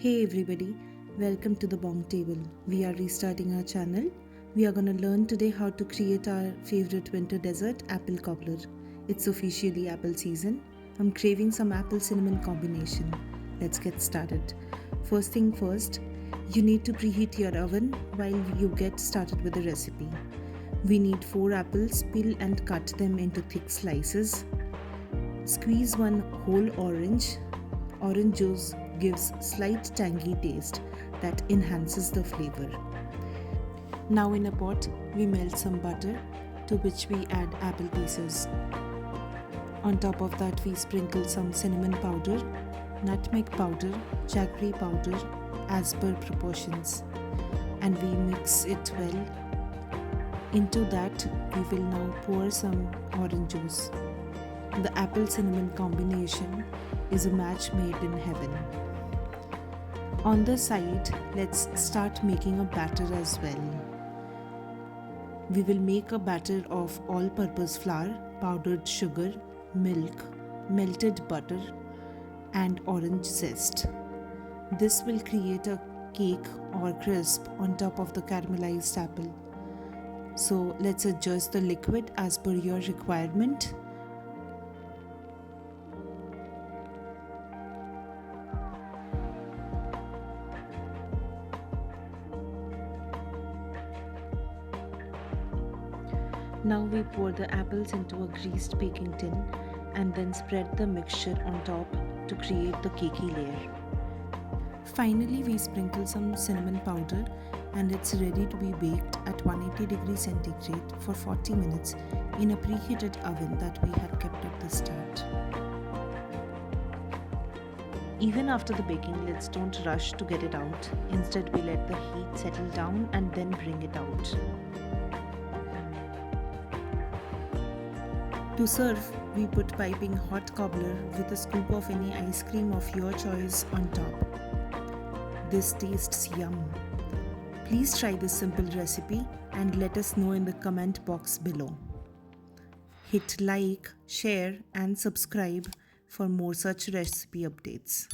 Hey everybody, welcome to the Bong Table. We are restarting our channel. We are gonna learn today how to create our favorite winter dessert, apple cobbler. It's officially apple season. I'm craving some apple cinnamon combination. Let's get started. First thing first, you need to preheat your oven while you get started with the recipe. We need 4 apples, peel and cut them into thick slices. Squeeze one whole orange. Orange juice gives slight tangy taste that enhances the flavor. Now in a pot, we melt some butter to which we add apple pieces. On top of that, we sprinkle some cinnamon powder, nutmeg powder, jaggery powder as per proportions, and we mix it well. Into that, we will now pour some orange juice. The apple cinnamon combination is a match made in heaven. On the side, let's start making a batter as well. We will make a batter of all-purpose flour, powdered sugar, milk, melted butter, and orange zest. This will create a cake or crisp on top of the caramelized apple. So let's adjust the liquid as per your requirement. Now we pour the apples into a greased baking tin and then spread the mixture on top to create the cakey layer. Finally, we sprinkle some cinnamon powder and it's ready to be baked at 180 degrees centigrade for 40 minutes in a preheated oven that we had kept at the start. Even after the baking, let's don't rush to get it out. Instead, we let the heat settle down and then bring it out. To serve, we put piping hot cobbler with a scoop of any ice cream of your choice on top. This tastes yum. Please try this simple recipe and let us know in the comment box below. Hit like, share and subscribe for more such recipe updates.